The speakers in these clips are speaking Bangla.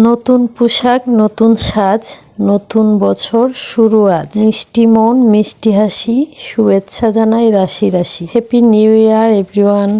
নতুন পোশাক, নতুন সাজ, নতুন বছর শুরু আজ। মিষ্টি মন, মিষ্টি হাসি, শুভেচ্ছা জানাই রাশি রাশি। Happy new year everyone.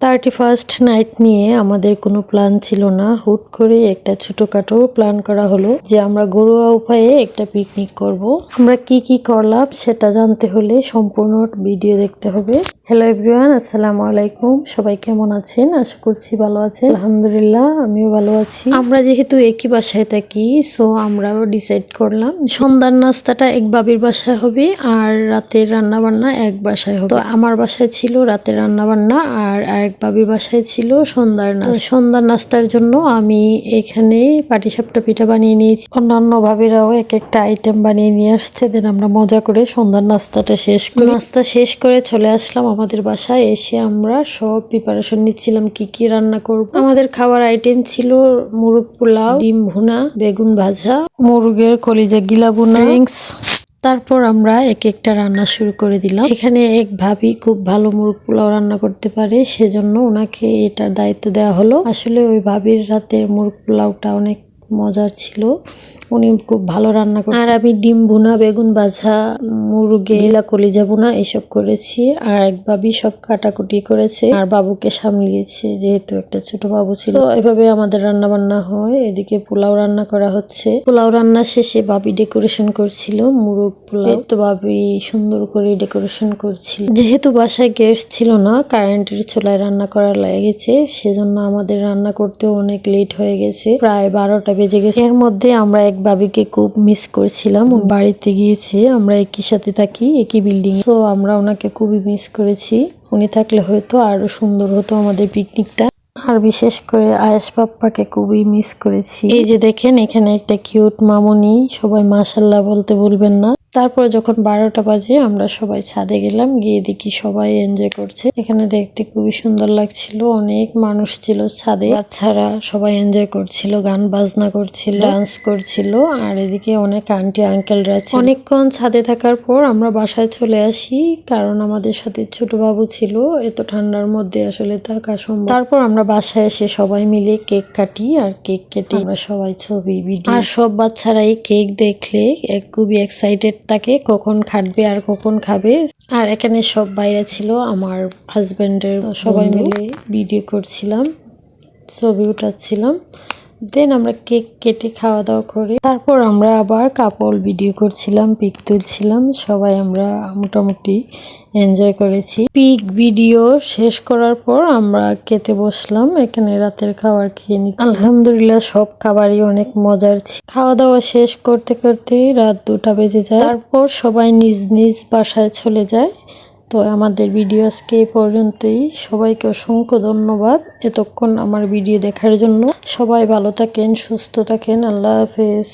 31st night নিয়ে আমাদের কোনো প্ল্যান ছিল না, হুট করে একটা ছোটখাটো প্ল্যান করা হলো যে আমরা ঘরোয়া উপায়ে একটা পিকনিক করব। আমরা কি কি করলাম সেটা জানতে হলে সম্পূর্ণ ভিডিও দেখতে হবে। হ্যালো এভরিওয়ান, আসসালামু আলাইকুম। সবাই কেমন আছেন? আশা করছি ভালো আছেন। আলহামদুলিল্লাহ, আমিও ভালো আছি। আমরা যেহেতু একই বাসায় থাকি, সো আমরাও ডিসাইড করলাম সন্ধ্যার নাস্তাটা এক বাবির বাসায় হবে আর রাতের রান্না বান্না এক বাসায় হবে। তো আমার বাসায় ছিল রাতের রান্না বান্না আর এক বাবির বাসায় ছিল সন্ধ্যার নাস্তার জন্য আমি এখানে পাটিসাপটা পিঠা বানিয়ে নিয়েছি। অন্যান্য ভাবিরাও এক একটা আইটেম বানিয়ে নিয়ে আসছে। দেন আমরা মজা করে সন্ধ্যার নাস্তাটা নাস্তা শেষ করে চলে আসলাম আমাদের বাসায়। এসে আমরা সব প্রিপারেশন নিচ্ছিলাম কি কি রান্না করব। আমাদের খাবার আইটেম ছিল মুরগ পোলাও, ডিম ভুনা, বেগুন ভাজা, মুরগের কলিজা গিলা ভুনা, ড্রিঙ্কস। তারপর আমরা এক একটা রান্না শুরু করে দিলাম। এখানে এক ভাবি খুব ভালো মুরগ পোলাও রান্না করতে পারে, সেজন্য ওনাকে এটার দায়িত্ব দেওয়া হলো। আসলে ওই ভাবির রাতের মুরগ পোলাওটা অনেক মজার ছিল, উনি খুব ভালো রান্না করেন। আর আমি ডিম ভুনা, বেগুন ভাজা, মুরগিলা কলিজা ভুনা এসব করেছি। আর এক ভাবি সব কাটাকুটি করেছে আর বাবুকে সামলিয়েছে, যেহেতু একটা ছোট বাবু ছিল। এভাবে আমাদের রান্না বান্না হয়। এদিকে পোলাও রান্না করা হচ্ছে। পোলাও রান্না শেষে ভাবি ডেকোরেশন করছিল মুরগ পোলাও। তো ভাবি সুন্দর করে ডেকোরেশন করছিল। যেহেতু বাসায় গ্যাস ছিল না, কারেন্টের চুলায় রান্না করা লেগেছে, সেজন্য আমাদের রান্না করতেও অনেক লেট হয়ে গেছে, প্রায় 12টা বেজে গেছে। এর মধ্যে আমরা এক ভাবিকে খুব মিস করছিলাম। বাড়িতে গিয়েছে, আমরা একই সাথে থাকি, একই বিল্ডিং, তো আমরা ওনাকে খুবই মিস করেছি। উনি থাকলে হয়তো আরো সুন্দর হতো আমাদের পিকনিকটা। আর বিশেষ করে আয়েশ পাপ্পাকে খুবই মিস করেছি। এই যে দেখেন, এখানে একটা কিউট মামুনি, সবাই মাশাল্লাহ বলতে ভুলবেন না। তারপর যখন 12টা বাজে আমরা সবাই ছাদে গেলাম, গিয়ে দেখি সবাই এনজয় করছে। এখানে দেখতে খুবই সুন্দর লাগছিল, অনেক মানুষ ছিল ছাদে, বাচ্চারা সবাই এনজয় করছিল, গান বাজনা করছিল, ডান্স করছিল। আর এদিকে অনেক আন্টি আঙ্কেলরা ছিল। অনেকক্ষণ ছাদে থাকার পর আমরা বাসায় চলে আসি, কারণ আমাদের সাথে ছোট বাবু ছিল, এত ঠান্ডার মধ্যে আসলে থাকা সম্ভব। তারপর আমরা বাসায় এসে সবাই মিলে কেক কাটি, আর কেক কেটে আমরা সবাই ছবি ভিডিও। আর সব বাচ্চারাই কেক দেখলে খুবই এক্সাইটেড থাকে, কখন কাটবে আর কখন খাবে। আর এখানে সব বাইরে ছিল, আমার হাজবেন্ডের সবাই মিলে ভিডিও করছিলাম, ছবি উঠাচ্ছিলাম। দেন আমরা কেক কেটে খাওয়া দাওয়া করে তারপর আমরা আবার কাপল ভিডিও করছিলাম, পিক তুলছিলাম। সবাই আমরা মোটামুটি এনজয় করেছি। পিক ভিডিও শেষ করার পর আমরা খেতে বসলাম। এখানে রাতের খাবার খেয়ে নিচ্ছি। আলহামদুলিল্লাহ সব খাবারই অনেক মজার ছিল। খাওয়া দাওয়া শেষ করতে করতে রাত 2টা বেজে যায়। তারপর সবাই নিজ নিজ বাসায় চলে যায়। তো আমাদের ভিডিও আজকে এই পর্যন্তই। সবাইকে অসংখ্য ধন্যবাদ এতক্ষণ আমার ভিডিও দেখার জন্য। সবাই ভালো থাকেন, সুস্থ থাকেন। আল্লাহ হাফেজ।